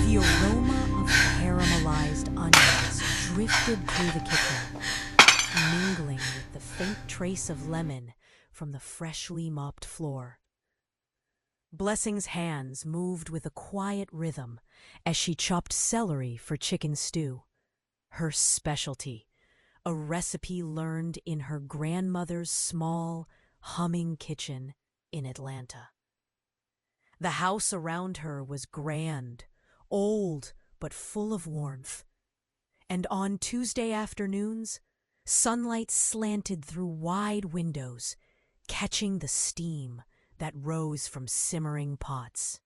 The aroma of caramelized onions drifted through the kitchen, mingling with the faint trace of lemon from the freshly mopped floor. Blessing's hands moved with a quiet rhythm as she chopped celery for chicken stew, her specialty, a recipe learned in her grandmother's small, humming kitchen in Atlanta. The house around her was grand, old but full of warmth, and on Tuesday afternoons, sunlight slanted through wide windows, catching the steam that rose from simmering pots.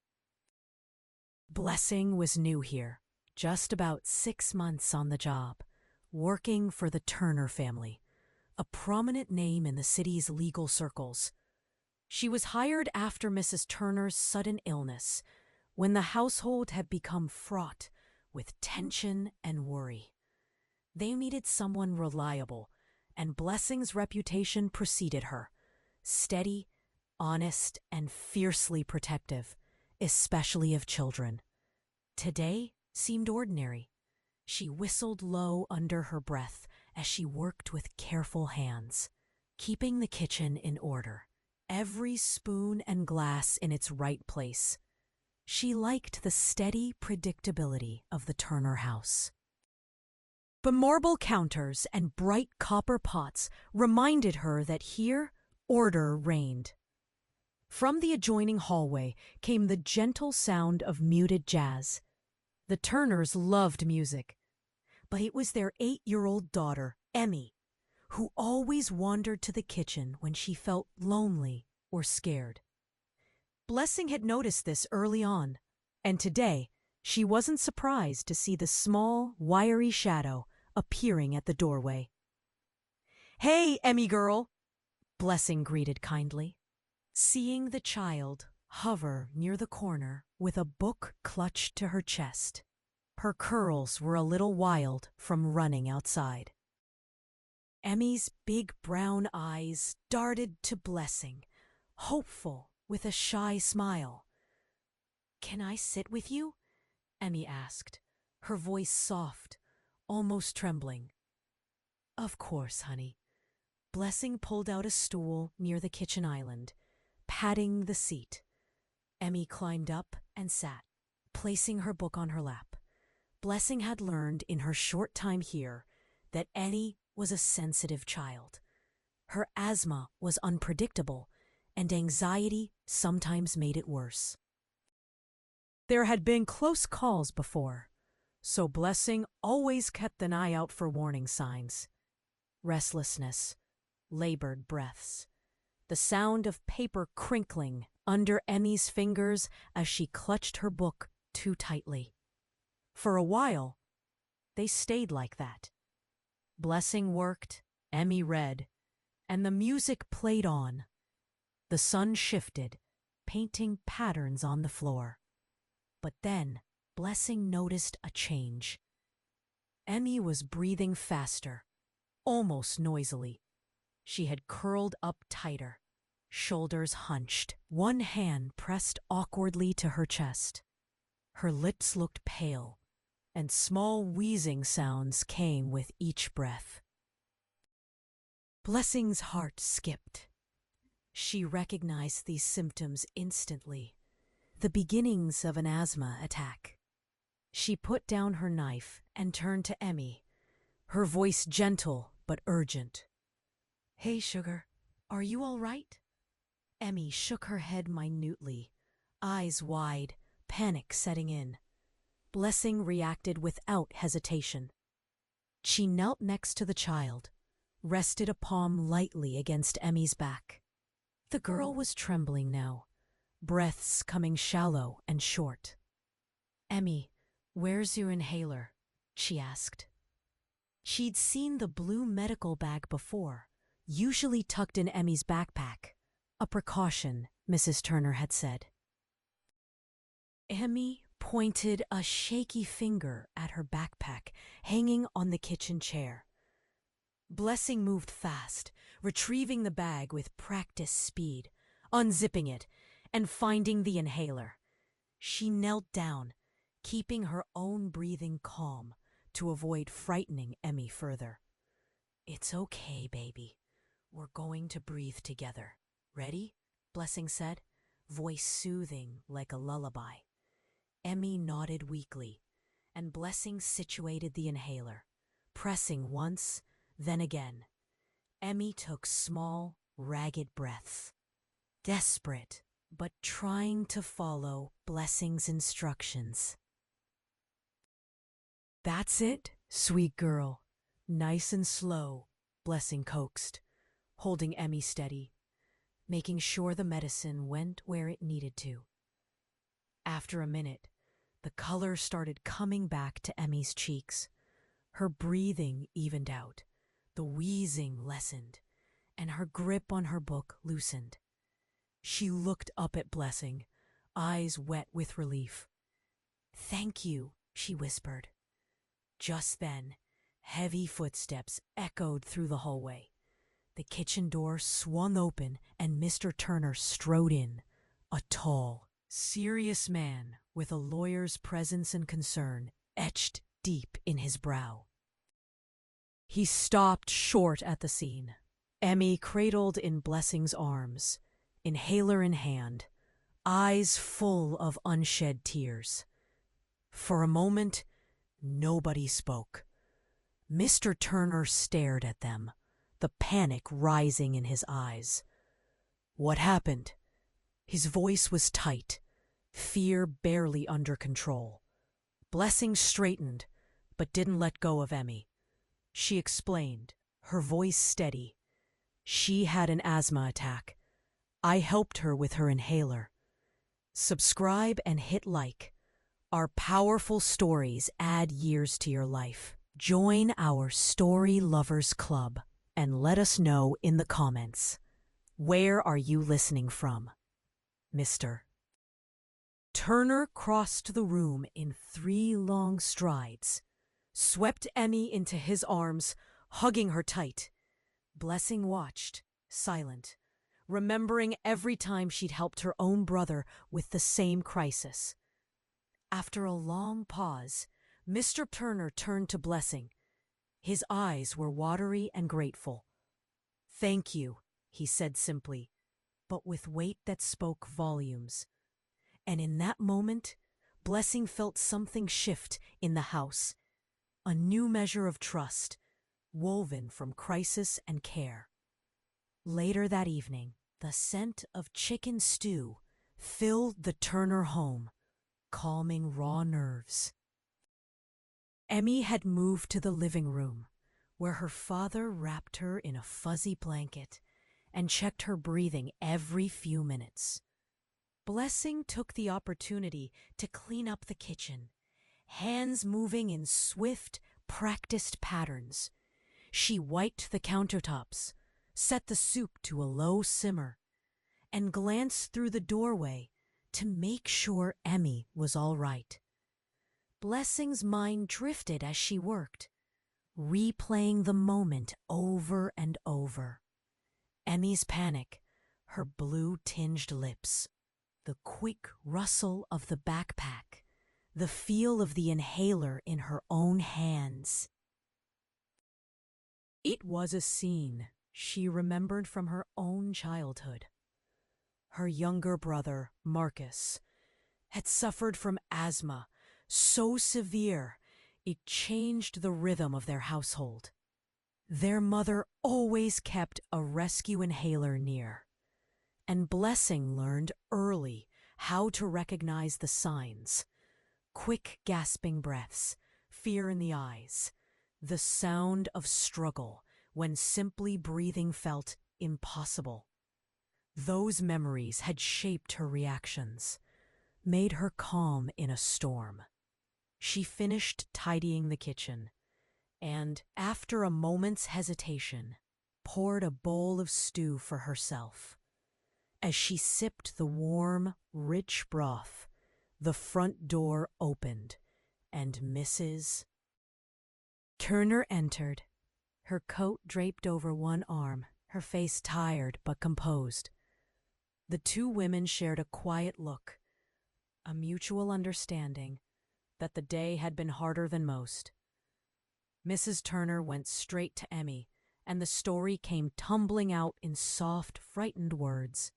Blessing was new here, just about 6 months on the job, working for the Turner family, a prominent name in the city's legal circles. She was hired after Mrs. Turner's sudden illness, when the household had become fraught with tension and worry. They needed someone reliable, and Blessing's reputation preceded her, steady, honest, and fiercely protective, especially of children. Today seemed ordinary. She whistled low under her breath as she worked with careful hands, keeping the kitchen in order, every spoon and glass in its right place. She liked the steady predictability of the Turner house. But marble counters and bright copper pots reminded her that here order reigned. From the adjoining hallway came the gentle sound of muted jazz. The Turners loved music, but it was their 8-year-old daughter, Emmy, who always wandered to the kitchen when she felt lonely or scared. Blessing had noticed this early on, and today she wasn't surprised to see the small, wiry shadow appearing at the doorway. "Hey, Emmy girl," Blessing greeted kindly. Seeing the child hover near the corner with a book clutched to her chest, her curls were a little wild from running outside. Emmy's big brown eyes darted to Blessing, hopeful with a shy smile. "Can I sit with you?" Emmy asked, her voice soft, almost trembling. "Of course, honey." Blessing pulled out a stool near the kitchen island, patting the seat. Emmy climbed up and sat, placing her book on her lap. Blessing had learned in her short time here that Emmy was a sensitive child. Her asthma was unpredictable, and anxiety sometimes made it worse. There had been close calls before, so Blessing always kept an eye out for warning signs. Restlessness, labored breaths, the sound of paper crinkling under Emmy's fingers as she clutched her book too tightly. For a while, they stayed like that. Blessing worked, Emmy read, and the music played on. The sun shifted, painting patterns on the floor. But then Blessing noticed a change. Emmy was breathing faster, almost noisily. She had curled up tighter, shoulders hunched, one hand pressed awkwardly to her chest. Her lips looked pale, and small wheezing sounds came with each breath. Blessing's heart skipped. She recognized these symptoms instantly, the beginnings of an asthma attack. She put down her knife and turned to Emmy, her voice gentle but urgent. "Hey, sugar, are you all right?" Emmy shook her head minutely, eyes wide, panic setting in. Blessing reacted without hesitation. She knelt next to the child, rested a palm lightly against Emmy's back. The girl was trembling now, breaths coming shallow and short. "Emmy, where's your inhaler?" she asked. She'd seen the blue medical bag before, usually tucked in Emmy's backpack, a precaution, Mrs. Turner had said. Emmy pointed a shaky finger at her backpack hanging on the kitchen chair. Blessing moved fast, retrieving the bag with practiced speed, unzipping it, and finding the inhaler. She knelt down, keeping her own breathing calm to avoid frightening Emmy further. "It's okay, baby. We're going to breathe together. Ready?" Blessing said, voice soothing like a lullaby. Emmy nodded weakly, and Blessing situated the inhaler, pressing once, then again. Emmy took small, ragged breaths, desperate, but trying to follow Blessing's instructions. "That's it, sweet girl. Nice and slow," Blessing coaxed, holding Emmy steady, making sure the medicine went where it needed to. After a minute, the color started coming back to Emmy's cheeks. Her breathing evened out, the wheezing lessened, and her grip on her book loosened. She looked up at Blessing, eyes wet with relief. "Thank you," she whispered. Just then, heavy footsteps echoed through the hallway. The kitchen door swung open and Mr. Turner strode in, a tall, serious man with a lawyer's presence and concern etched deep in his brow. He stopped short at the scene, Emmy cradled in Blessing's arms, inhaler in hand, eyes full of unshed tears. For a moment, nobody spoke. Mr. Turner stared at them, the panic rising in his eyes. "What happened?" His voice was tight, fear barely under control. Blessing straightened, but didn't let go of Emmy. She explained, her voice steady. "She had an asthma attack. I helped her with her inhaler." Subscribe and hit like. Our powerful stories add years to your life. Join our Story Lovers Club and let us know in the comments. Where are you listening from, Mr. Turner crossed the room in 3 long strides, swept Emmy into his arms, hugging her tight. Blessing watched, silent, remembering every time she'd helped her own brother with the same crisis. After a long pause, Mr. Turner turned to Blessing. His eyes were watery and grateful. "Thank you," he said simply, but with weight that spoke volumes. And in that moment, Blessing felt something shift in the house, a new measure of trust, woven from crisis and care. Later that evening, the scent of chicken stew filled the Turner home, calming raw nerves. Emmy had moved to the living room, where her father wrapped her in a fuzzy blanket and checked her breathing every few minutes. Blessing took the opportunity to clean up the kitchen, hands moving in swift, practiced patterns. She wiped the countertops, set the soup to a low simmer, and glanced through the doorway to make sure Emmy was all right. Blessing's mind drifted as she worked, replaying the moment over and over. Emmy's panic, her blue-tinged lips, the quick rustle of the backpack, the feel of the inhaler in her own hands. It was a scene she remembered from her own childhood. Her younger brother, Marcus, had suffered from asthma so severe it changed the rhythm of their household. Their mother always kept a rescue inhaler near, and Blessing learned early how to recognize the signs: quick gasping breaths, fear in the eyes, the sound of struggle when simply breathing felt impossible. Those memories had shaped her reactions, made her calm in a storm. She finished tidying the kitchen, and, after a moment's hesitation, poured a bowl of stew for herself. As she sipped the warm, rich broth, the front door opened, and Mrs. Turner entered, her coat draped over one arm, her face tired but composed. The 2 women shared a quiet look, a mutual understanding that the day had been harder than most. Mrs. Turner went straight to Emmy, and the story came tumbling out in soft, frightened words.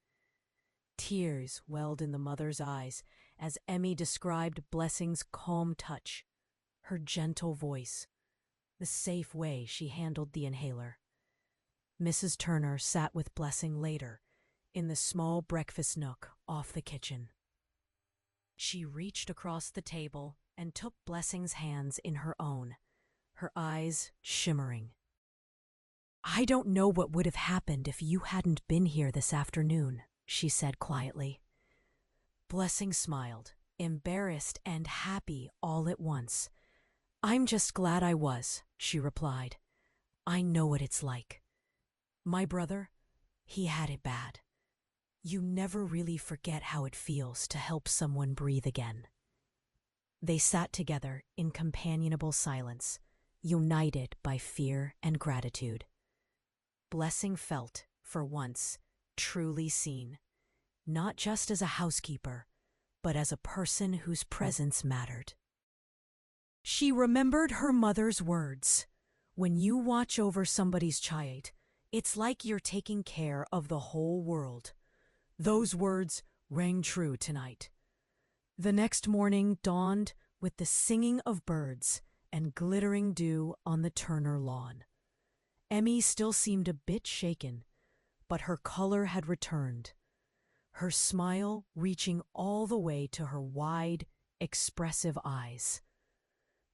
Tears welled in the mother's eyes as Emmy described Blessing's calm touch, her gentle voice, the safe way she handled the inhaler. Mrs. Turner sat with Blessing later, in the small breakfast nook off the kitchen. She reached across the table and took Blessing's hands in her own, her eyes shimmering. "I don't know what would have happened if you hadn't been here this afternoon," she said quietly. Blessing smiled, embarrassed and happy all at once. "I'm just glad I was," she replied. "I know what it's like. My brother, he had it bad. You never really forget how it feels to help someone breathe again." They sat together in companionable silence, united by fear and gratitude. Blessing felt, for once, truly seen, not just as a housekeeper, but as a person whose presence mattered. She remembered her mother's words, "When you watch over somebody's child, it's like you're taking care of the whole world." Those words rang true tonight. The next morning dawned with the singing of birds and glittering dew on the Turner lawn. Emmy still seemed a bit shaken, but her color had returned, her smile reaching all the way to her wide, expressive eyes.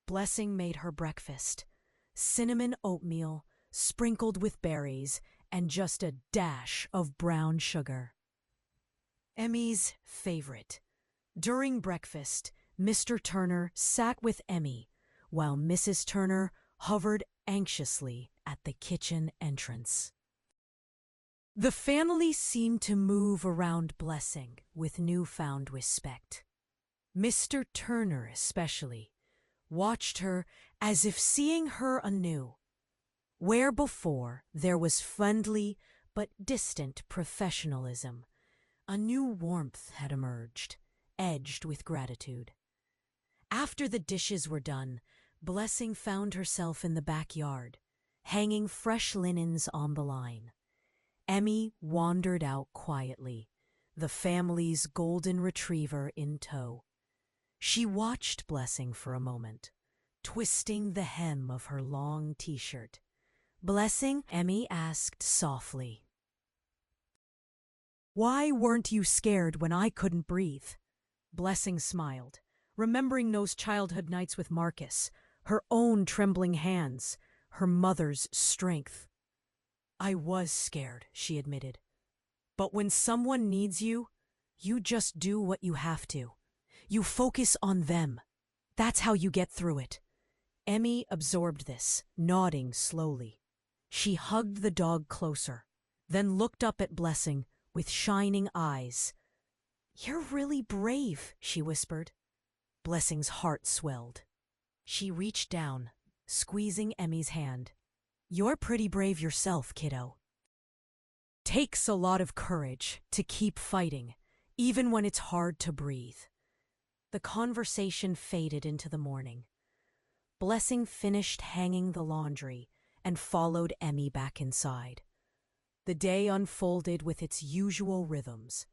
Blessing made her breakfast, cinnamon oatmeal sprinkled with berries and just a dash of brown sugar. Emmy's favorite. During breakfast, Mr. Turner sat with Emmy, while Mrs. Turner hovered anxiously at the kitchen entrance. The family seemed to move around Blessing with newfound respect. Mr. Turner especially watched her as if seeing her anew. Where before there was friendly but distant professionalism, a new warmth had emerged, edged with gratitude. After the dishes were done, Blessing found herself in the backyard, hanging fresh linens on the line. Emmy wandered out quietly, the family's golden retriever in tow. She watched Blessing for a moment, twisting the hem of her long t-shirt. "Blessing?" Emmy asked softly. "Why weren't you scared when I couldn't breathe?" Blessing smiled, remembering those childhood nights with Marcus, her own trembling hands, her mother's strength. "I was scared," she admitted. "But when someone needs you, you just do what you have to. You focus on them. That's how you get through it." Emmy absorbed this, nodding slowly. She hugged the dog closer, then looked up at Blessing with shining eyes. "You're really brave," she whispered. Blessing's heart swelled. She reached down, squeezing Emmy's hand. "You're pretty brave yourself, kiddo." Takes a lot of courage to keep fighting, even when it's hard to breathe. The conversation faded into the morning. Blessing finished hanging the laundry and followed Emmy back inside. The day unfolded with its usual rhythms: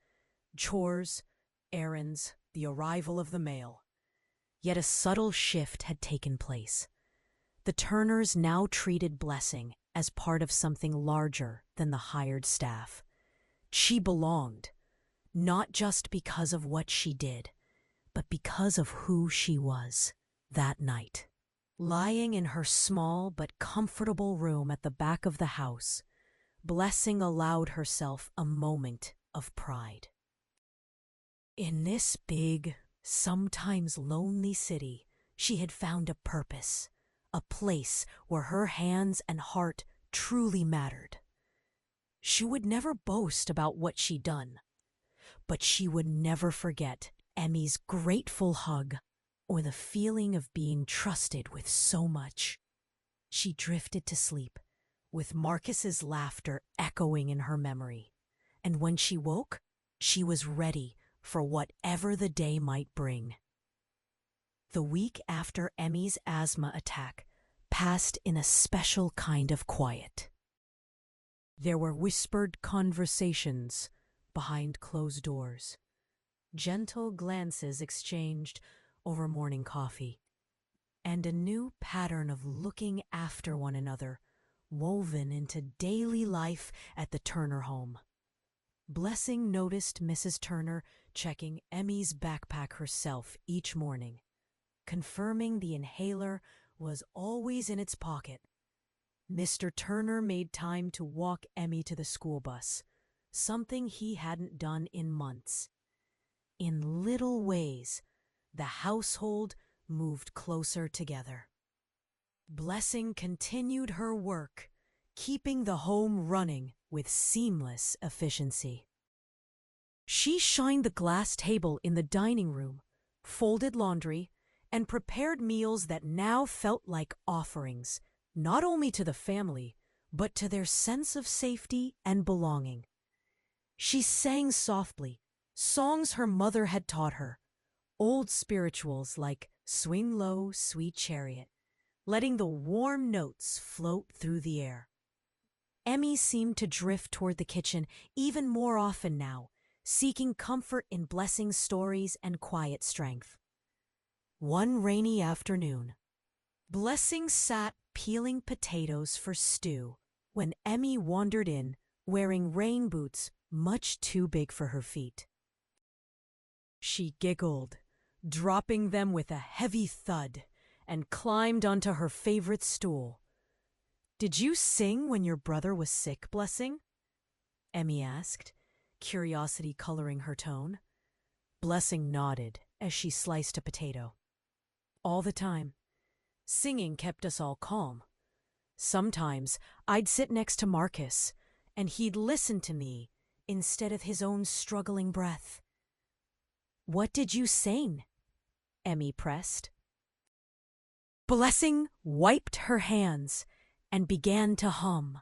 chores, errands, the arrival of the mail. Yet a subtle shift had taken place. The Turners now treated Blessing as part of something larger than the hired staff. She belonged, not just because of what she did, but because of who she was that night. Lying in her small but comfortable room at the back of the house, Blessing allowed herself a moment of pride. In this big, sometimes lonely city, she had found a purpose, a place where her hands and heart truly mattered. She would never boast about what she'd done, but she would never forget Emmy's grateful hug or the feeling of being trusted with so much. She drifted to sleep, with Marcus's laughter echoing in her memory, and when she woke, she was ready for whatever the day might bring. The week after Emmy's asthma attack passed in a special kind of quiet. There were whispered conversations behind closed doors, gentle glances exchanged over morning coffee, and a new pattern of looking after one another woven into daily life at the Turner home. Blessing noticed Mrs. Turner checking Emmy's backpack herself each morning, confirming the inhaler was always in its pocket. Mr. Turner made time to walk Emmy to the school bus, something he hadn't done in months. In little ways, the household moved closer together. Blessing continued her work, keeping the home running with seamless efficiency. She shined the glass table in the dining room, folded laundry, and prepared meals that now felt like offerings, not only to the family, but to their sense of safety and belonging. She sang softly, songs her mother had taught her, old spirituals like Swing Low, Sweet Chariot, letting the warm notes float through the air. Emmy seemed to drift toward the kitchen even more often now, seeking comfort in Blessing's stories and quiet strength. One rainy afternoon, Blessing sat peeling potatoes for stew when Emmy wandered in, wearing rain boots much too big for her feet. She giggled, dropping them with a heavy thud, and climbed onto her favorite stool. "Did you sing when your brother was sick, Blessing?" Emmy asked, curiosity coloring her tone. Blessing nodded as she sliced a potato. "All the time. Singing kept us all calm. Sometimes I'd sit next to Marcus, and he'd listen to me instead of his own struggling breath." "What did you sing?" Emmy pressed. Blessing wiped her hands and began to hum,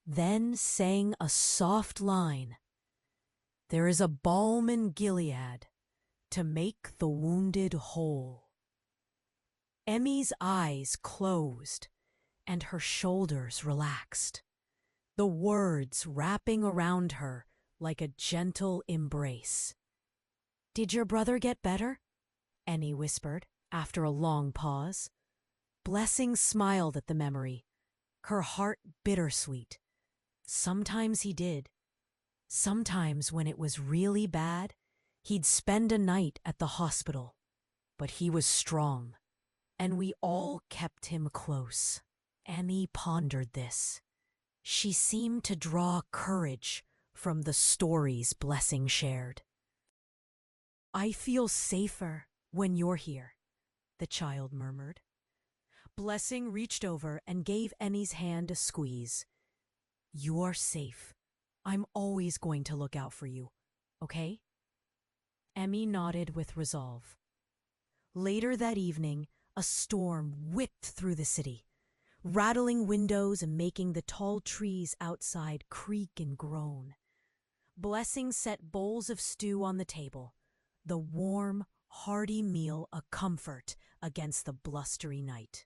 then sang a soft line. "There is a balm in Gilead to make the wounded whole." Emmy's eyes closed and her shoulders relaxed, the words wrapping around her like a gentle embrace. "Did your brother get better?" Emmy whispered after a long pause. Blessing smiled at the memory, her heart bittersweet. Sometimes he did. Sometimes when it was really bad, he'd spend a night at the hospital. But he was strong, and we all kept him close. Emmy pondered this. She seemed to draw courage from the stories Blessing shared. "I feel safer when you're here," the child murmured. Blessing reached over and gave Emmy's hand a squeeze. "You are safe. I'm always going to look out for you, okay?" Emmy nodded with resolve. Later that evening, a storm whipped through the city, rattling windows and making the tall trees outside creak and groan. Blessing set bowls of stew on the table, the warm, hearty meal a comfort against the blustery night.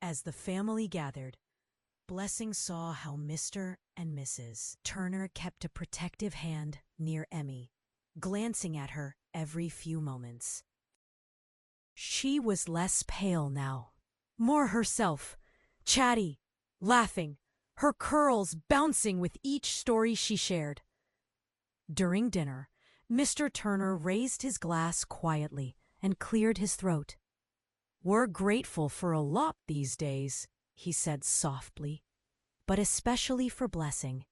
As the family gathered, Blessing saw how Mr. and Mrs. Turner kept a protective hand near Emmy, glancing at her every few moments. She was less pale now, more herself, chatty, laughing, her curls bouncing with each story she shared. During dinner, Mr. Turner raised his glass quietly and cleared his throat. "We're grateful for a lot these days," he said softly, "but especially for Blessing.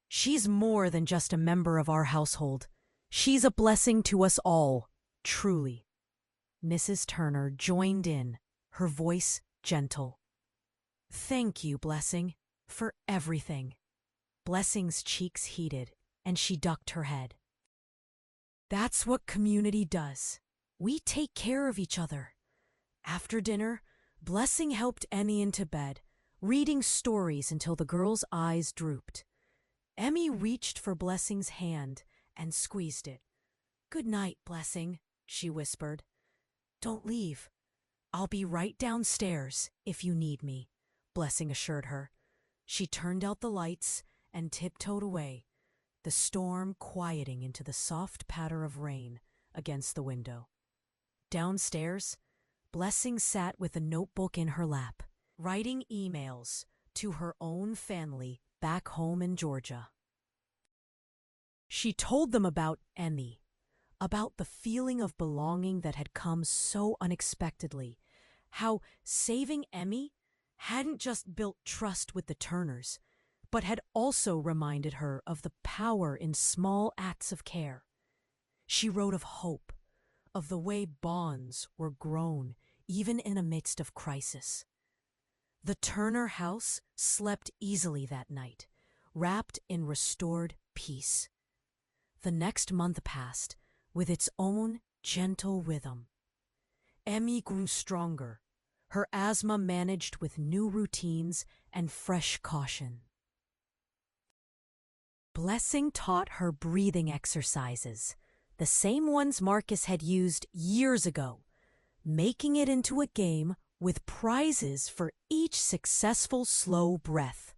She's more than just a member of our household. She's a blessing to us all, truly." Mrs. Turner joined in, her voice gentle. "Thank you, Blessing, for everything." Blessing's cheeks heated, and she ducked her head. "That's what community does. We take care of each other." After dinner, Blessing helped Emmy into bed, reading stories until the girl's eyes drooped. Emmy reached for Blessing's hand and squeezed it. "Good night, Blessing," she whispered. "Don't leave. I'll be right downstairs if you need me," Blessing assured her. She turned out the lights and tiptoed away, the storm quieting into the soft patter of rain against the window. Downstairs, Blessing sat with a notebook in her lap, writing emails to her own family back home in Georgia. She told them about Emmy, about the feeling of belonging that had come so unexpectedly, how saving Emmy hadn't just built trust with the Turners, but had also reminded her of the power in small acts of care. She wrote of hope, of the way bonds were grown even in a midst of crisis. The Turner house slept easily that night, wrapped in restored peace. The next month passed with its own gentle rhythm. Emmy grew stronger, her asthma managed with new routines and fresh caution. Blessing taught her breathing exercises, the same ones Marcus had used years ago, making it into a game with prizes for each successful slow breath.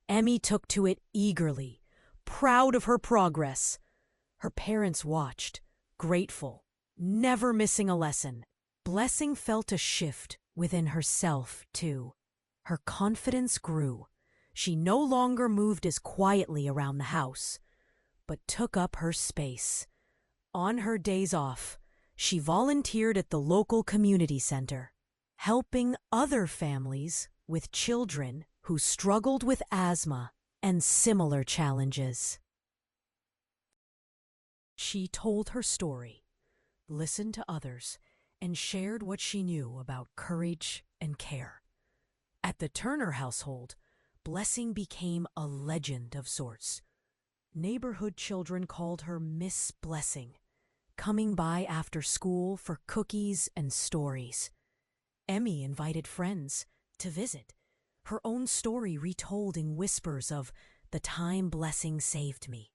Emmy took to it eagerly, proud of her progress. Her parents watched, grateful, never missing a lesson. Blessing felt a shift within herself, too. Her confidence grew. She no longer moved as quietly around the house, but took up her space. On her days off, she volunteered at the local community center, helping other families with children who struggled with asthma and similar challenges. She told her story, listened to others, and shared what she knew about courage and care. At the Turner household, Blessing became a legend of sorts. Neighborhood children called her Miss Blessing, coming by after school for cookies and stories. Emmy invited friends to visit, her own story retold in whispers of the time Blessing saved me.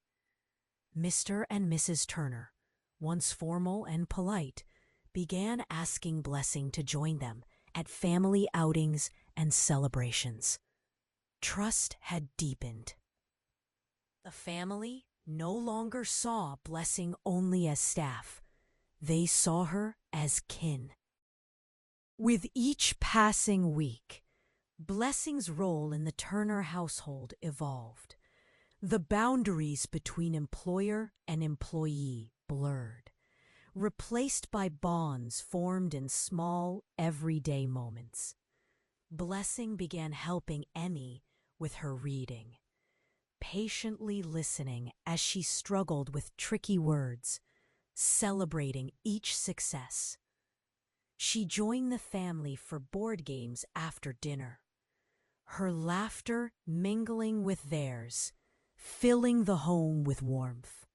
Mr. and Mrs. Turner, once formal and polite, began asking Blessing to join them at family outings and celebrations. Trust had deepened. The family no longer saw Blessing only as staff. They saw her as kin. With each passing week, Blessing's role in the Turner household evolved. The boundaries between employer and employee blurred, replaced by bonds formed in small, everyday moments. Blessing began helping Emmy with her reading, patiently listening as she struggled with tricky words, celebrating each success. She joined the family for board games after dinner, her laughter mingling with theirs, filling the home with warmth.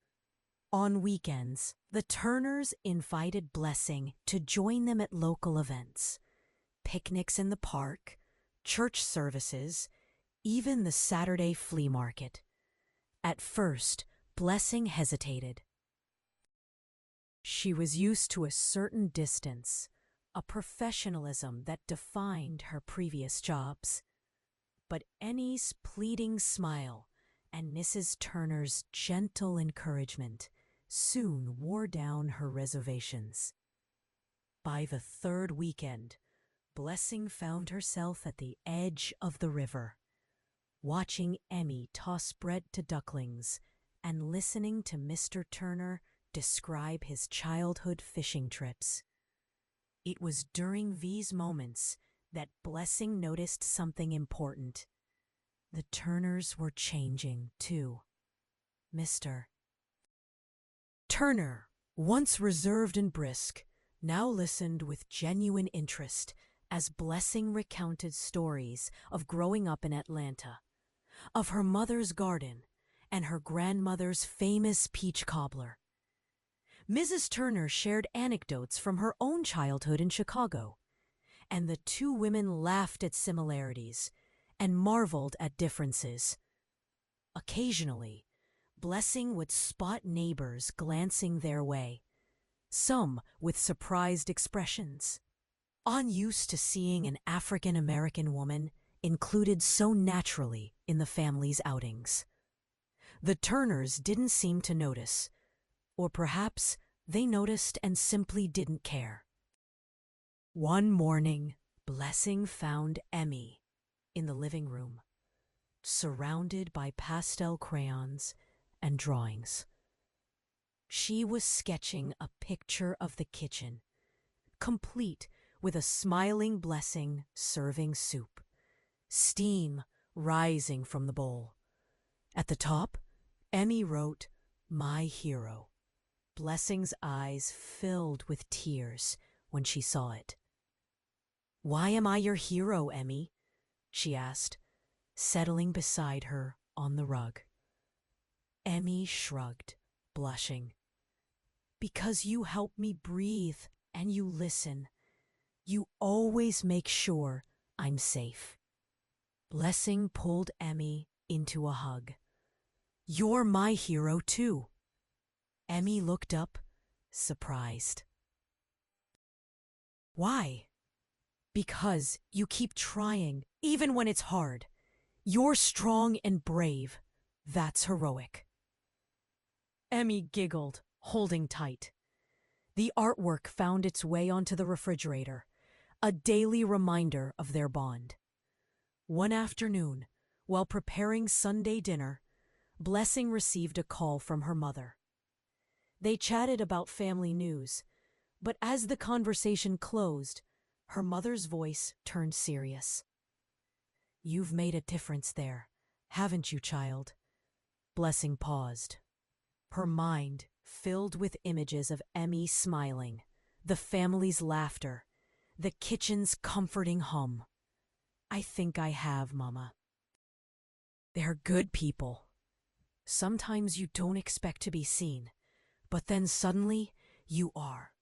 On weekends, the Turners invited Blessing to join them at local events, picnics in the park, church services, even the Saturday flea market. At first, Blessing hesitated. She was used to a certain distance, a professionalism that defined her previous jobs. But Emmy's pleading smile and Mrs. Turner's gentle encouragement soon wore down her reservations. By the third weekend, Blessing found herself at the edge of the river, watching Emmy toss bread to ducklings and listening to Mr. Turner describe his childhood fishing trips. It was during these moments that Blessing noticed something important. The Turners were changing, too. Mr. Turner, once reserved and brisk, now listened with genuine interest as Blessing recounted stories of growing up in Atlanta, of her mother's garden and her grandmother's famous peach cobbler. Mrs. Turner shared anecdotes from her own childhood in Chicago, and the two women laughed at similarities and marveled at differences. Occasionally, Blessing would spot neighbors glancing their way, some with surprised expressions. Unused to seeing an African American woman included so naturally in the family's outings. The Turners didn't seem to notice, or perhaps they noticed and simply didn't care. One morning, Blessing found Emmy in the living room, surrounded by pastel crayons and drawings. She was sketching a picture of the kitchen, complete with a smiling Blessing serving soup, steam rising from the bowl. At the top, Emmy wrote, "My hero." Blessing's eyes filled with tears when she saw it. "Why am I your hero, Emmy?" she asked, settling beside her on the rug. Emmy shrugged, blushing. "Because you help me breathe and you listen. You always make sure I'm safe." Blessing pulled Emmy into a hug. "You're my hero, too." Emmy looked up, surprised. "Why?" "Because you keep trying, even when it's hard. You're strong and brave. That's heroic." Emmy giggled, holding tight. The artwork found its way onto the refrigerator, a daily reminder of their bond. One afternoon, while preparing Sunday dinner, Blessing received a call from her mother. They chatted about family news, but as the conversation closed, her mother's voice turned serious. "You've made a difference there, haven't you, child?" Blessing paused, her mind filled with images of Emmy smiling, the family's laughter, the kitchen's comforting hum. "I think I have, Mama." "They're good people. Sometimes you don't expect to be seen, but then suddenly you are."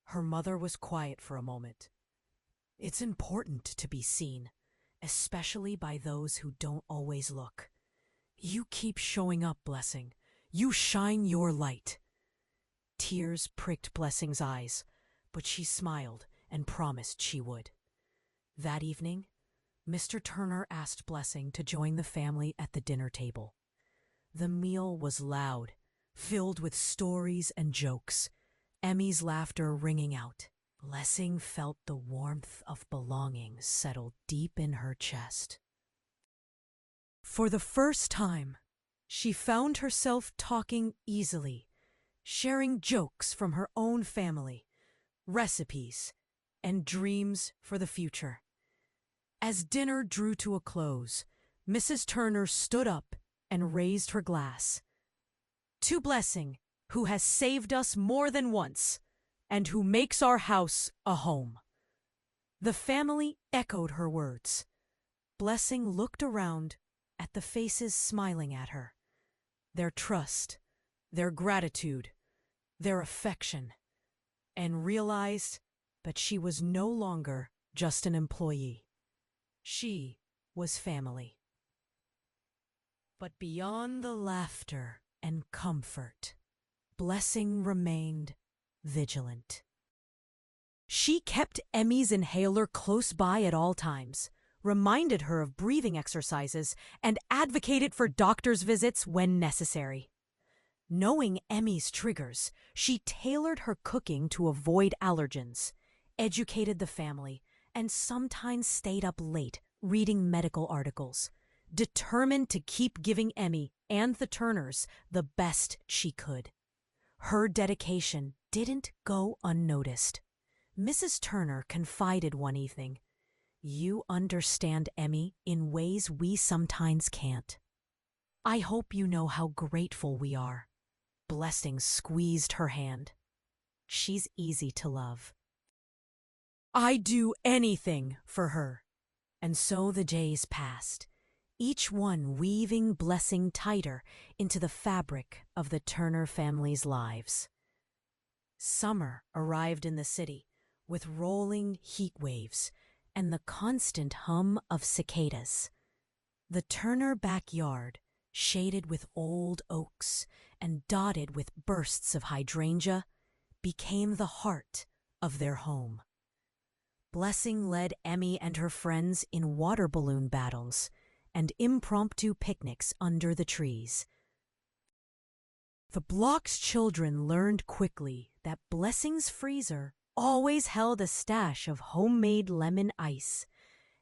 Her mother was quiet for a moment. "It's important to be seen, especially by those who don't always look. You keep showing up, Blessing. You shine your light." Tears pricked Blessing's eyes, but she smiled and promised she would. That evening, Mr. Turner asked Blessing to join the family at the dinner table. The meal was loud, filled with stories and jokes, Emmy's laughter ringing out. Blessing felt the warmth of belonging settle deep in her chest. For the first time, she found herself talking easily, sharing jokes from her own family, recipes, and dreams for the future. As dinner drew to a close, Mrs. Turner stood up and raised her glass. "To Blessing, who has saved us more than once, and who makes our house a home." The family echoed her words. Blessing looked around at the faces smiling at her, their trust, their gratitude, their affection, and realized that she was no longer just an employee. She was family. But beyond the laughter and comfort, Blessing remained vigilant. She kept Emmy's inhaler close by at all times, reminded her of breathing exercises, and advocated for doctor's visits when necessary. Knowing Emmy's triggers, she tailored her cooking to avoid allergens, educated the family, and sometimes stayed up late reading medical articles, determined to keep giving Emmy and the Turners the best she could. Her dedication didn't go unnoticed. Mrs. Turner confided one evening, "You understand Emmy in ways we sometimes can't. I hope you know how grateful we are." Blessing squeezed her hand. "She's easy to love. I'd do anything for her." And so the days passed, each one weaving Blessing tighter into the fabric of the Turner family's lives. Summer arrived in the city with rolling heat waves and the constant hum of cicadas. The Turner backyard, shaded with old oaks and dotted with bursts of hydrangea, became the heart of their home. Blessing led Emmy and her friends in water balloon battles and impromptu picnics under the trees. The block's children learned quickly that Blessing's freezer always held a stash of homemade lemon ice,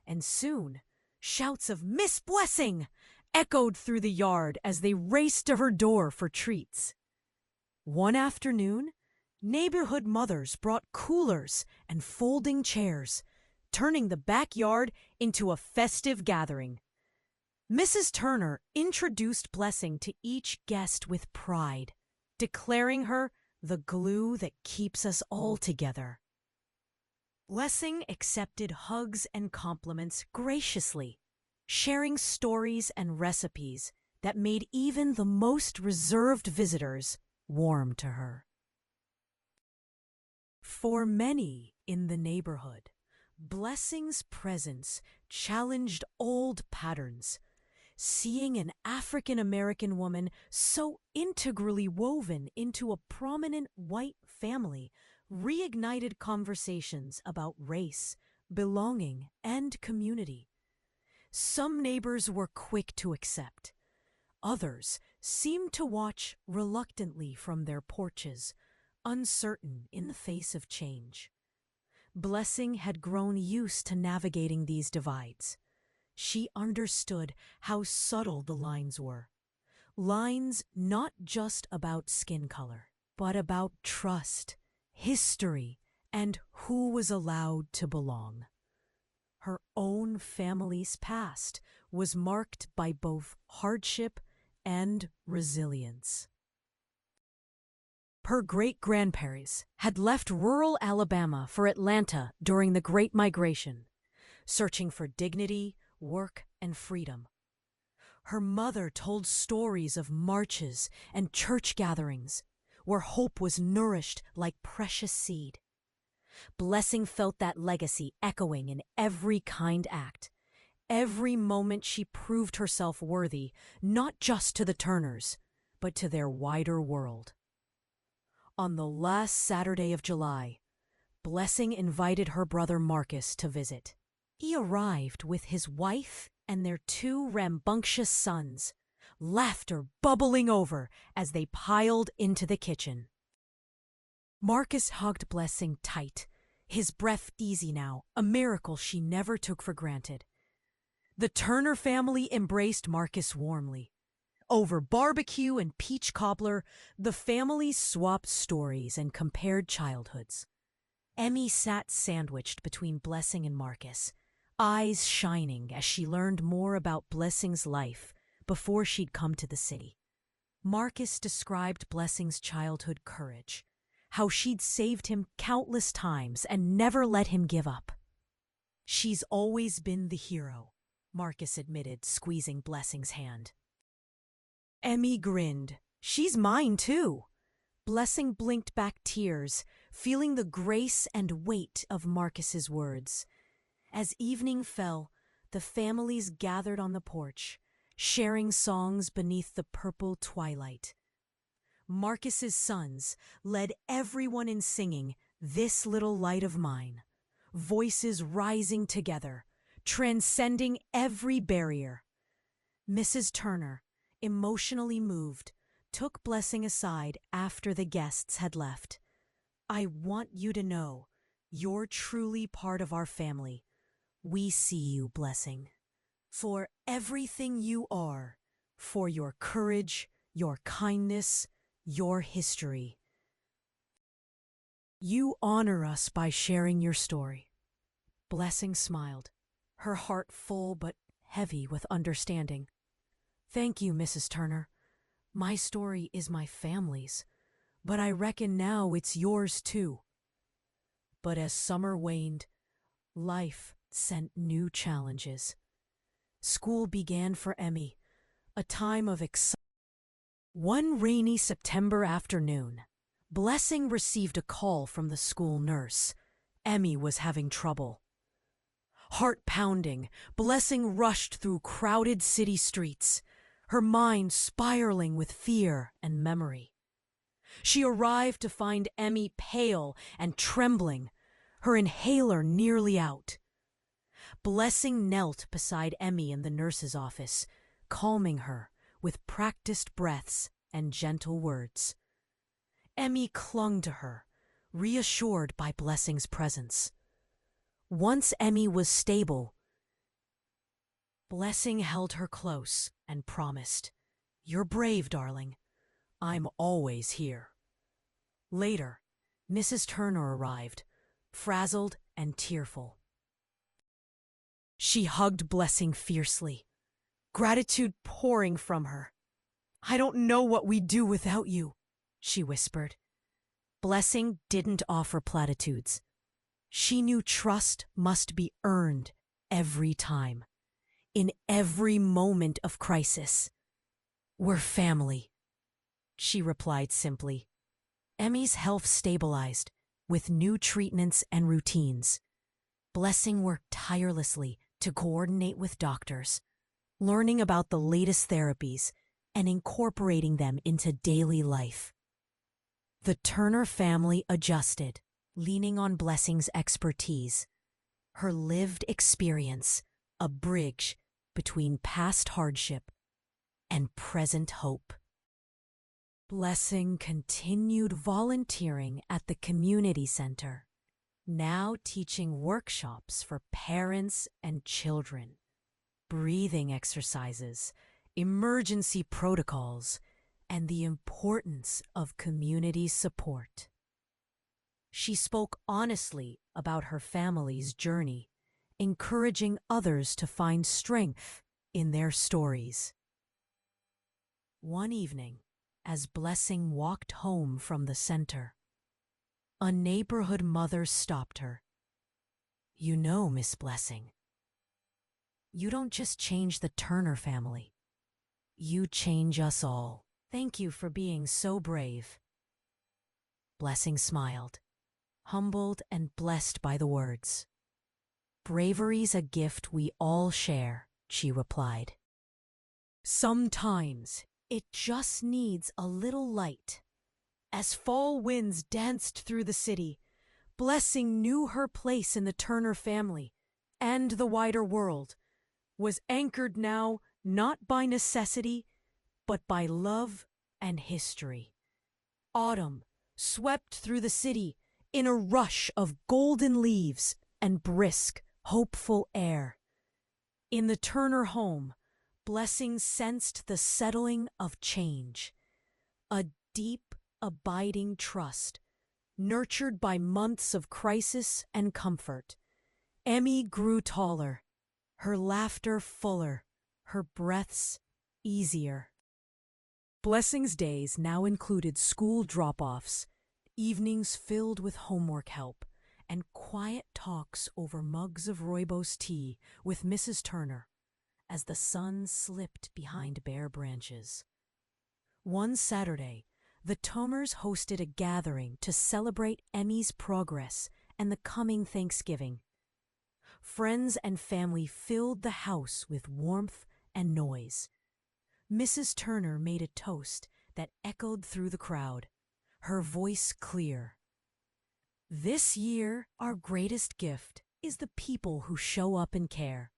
and soon shouts of "Miss Blessing" echoed through the yard as they raced to her door for treats. One afternoon, neighborhood mothers brought coolers and folding chairs, turning the backyard into a festive gathering. Mrs. Turner introduced Blessing to each guest with pride, declaring her the glue that keeps us all together. Blessing accepted hugs and compliments graciously, sharing stories and recipes that made even the most reserved visitors warm to her. For many in the neighborhood, Blessing's presence challenged old patterns. Seeing an African-American woman so integrally woven into a prominent white family reignited conversations about race, belonging, and community. Some neighbors were quick to accept. Others seemed to watch reluctantly from their porches, uncertain in the face of change. Blessing had grown used to navigating these divides. She understood how subtle the lines were. Lines not just about skin color, but about trust, history, and who was allowed to belong. Her own family's past was marked by both hardship and resilience. Her great-grandparents had left rural Alabama for Atlanta during the Great Migration, searching for dignity, work, and freedom. Her mother told stories of marches and church gatherings where hope was nourished like precious seed. Blessing felt that legacy echoing in every kind act. Every moment she proved herself worthy, not just to the Turners, but to their wider world. On the last Saturday of July, Blessing invited her brother Marcus to visit. He arrived with his wife and their 2 rambunctious sons, laughter bubbling over as they piled into the kitchen. Marcus hugged Blessing tight, his breath easy now, a miracle she never took for granted. The Turner family embraced Marcus warmly. Over barbecue and peach cobbler, the families swapped stories and compared childhoods. Emmy sat sandwiched between Blessing and Marcus, eyes shining as she learned more about Blessing's life before she'd come to the city. Marcus described Blessing's childhood courage, how she'd saved him countless times and never let him give up. "She's always been the hero," Marcus admitted, squeezing Blessing's hand. Emmy grinned. "She's mine, too." Blessing blinked back tears, feeling the grace and weight of Marcus's words. As evening fell, the families gathered on the porch, sharing songs beneath the purple twilight. Marcus's sons led everyone in singing "This Little Light of Mine," voices rising together, transcending every barrier. Mrs. Turner, emotionally moved, took Blessing aside after the guests had left. "I want you to know, you're truly part of our family. We see you, Blessing, for everything you are, for your courage, your kindness, your history. You honor us by sharing your story." Blessing smiled, her heart full but heavy with understanding. "Thank you, Mrs. Turner. My story is my family's, but I reckon now it's yours too." But as summer waned, life sent new challenges. School began for Emmy, a time of excitement. One rainy September afternoon, Blessing received a call from the school nurse. Emmy was having trouble. Heart pounding, Blessing rushed through crowded city streets, her mind spiraling with fear and memory. She arrived to find Emmy pale and trembling, her inhaler nearly out. Blessing knelt beside Emmy in the nurse's office, calming her with practiced breaths and gentle words. Emmy clung to her, reassured by Blessing's presence. Once Emmy was stable, Blessing held her close and promised, "You're brave, darling. I'm always here." Later, Mrs. Turner arrived, frazzled and tearful. She hugged Blessing fiercely, gratitude pouring from her. "I don't know what we'd do without you," she whispered. Blessing didn't offer platitudes. She knew trust must be earned every time, in every moment of crisis. "We're family," she replied simply. Emmy's health stabilized with new treatments and routines. Blessing worked tirelessly to coordinate with doctors, learning about the latest therapies and incorporating them into daily life. The Turner family adjusted, leaning on Blessing's expertise, her lived experience, a bridge between past hardship and present hope. Blessing continued volunteering at the community center, now teaching workshops for parents and children, breathing exercises, emergency protocols, and the importance of community support. She spoke honestly about her family's journey, encouraging others to find strength in their stories. One evening, as Blessing walked home from the center, a neighborhood mother stopped her. "You know, Miss Blessing, you don't just change the Turner family. You change us all. Thank you for being so brave." Blessing smiled, humbled and blessed by the words. "Bravery's a gift we all share," she replied. "Sometimes it just needs a little light." As fall winds danced through the city, Blessing knew her place in the Turner family and the wider world was anchored now not by necessity, but by love and history. Autumn swept through the city in a rush of golden leaves and brisk, hopeful air. In the Turner home, Blessing sensed the settling of change, a deep, abiding trust, nurtured by months of crisis and comfort. Emmy grew taller, her laughter fuller, her breaths easier. Blessing's days now included school drop-offs, evenings filled with homework help, and quiet talks over mugs of rooibos tea with Mrs. Turner as the sun slipped behind bare branches. One Saturday, the Tomers hosted a gathering to celebrate Emmy's progress and the coming Thanksgiving. Friends and family filled the house with warmth and noise. Mrs. Turner made a toast that echoed through the crowd, her voice clear. "This year, our greatest gift is the people who show up and care.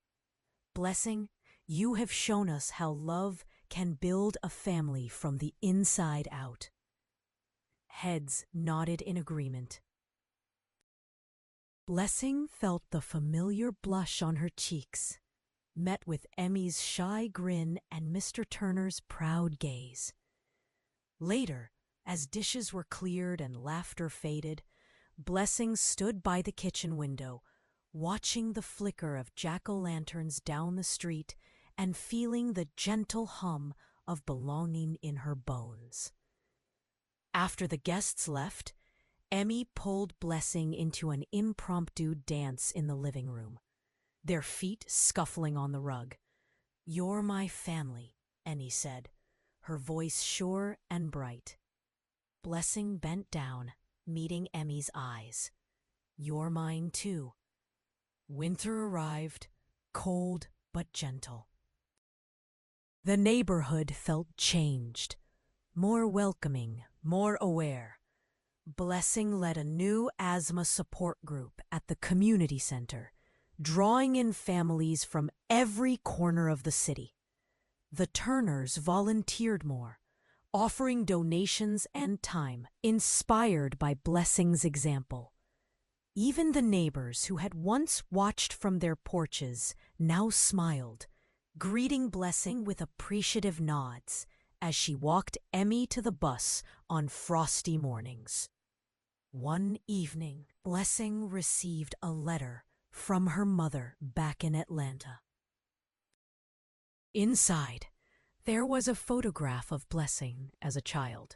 Blessing, you have shown us how love can build a family from the inside out." Heads nodded in agreement. Blessing felt the familiar blush on her cheeks, met with Emmy's shy grin and Mr. Turner's proud gaze. Later, as dishes were cleared and laughter faded, Blessing stood by the kitchen window, watching the flicker of jack-o'-lanterns down the street and feeling the gentle hum of belonging in her bones. After the guests left, Emmy pulled Blessing into an impromptu dance in the living room, their feet scuffling on the rug. "You're my family," Emmy said, her voice sure and bright. Blessing bent down, meeting Emmy's eyes. "You're mine too." Winter arrived, cold but gentle. The neighborhood felt changed, more welcoming, More aware, Blessing led a new asthma support group at the community center, drawing in families from every corner of the city. The Turners volunteered more, offering donations and time, inspired by Blessing's example. Even the neighbors who had once watched from their porches now smiled, greeting Blessing with appreciative nods as she walked Emmy to the bus on frosty mornings. One evening, Blessing received a letter from her mother back in Atlanta. Inside, there was a photograph of Blessing as a child,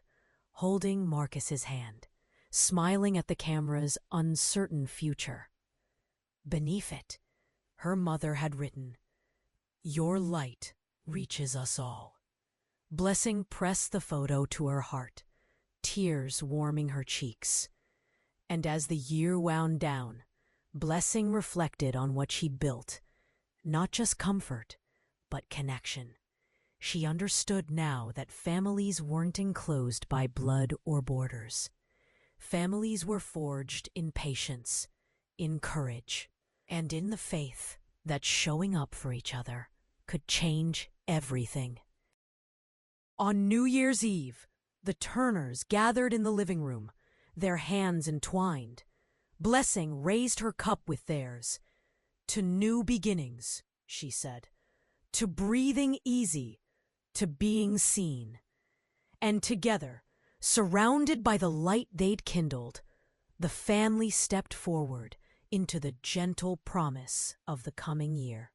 holding Marcus's hand, smiling at the camera's uncertain future. Beneath it, her mother had written, "Your light reaches us all." Blessing pressed the photo to her heart, tears warming her cheeks. And as the year wound down, Blessing reflected on what she built, not just comfort, but connection. She understood now that families weren't enclosed by blood or borders. Families were forged in patience, in courage, and in the faith that showing up for each other could change everything. On New Year's Eve, the Turners gathered in the living room, their hands entwined. Blessing raised her cup with theirs. "To new beginnings," she said, "to breathing easy, to being seen." And together, surrounded by the light they'd kindled, the family stepped forward into the gentle promise of the coming year.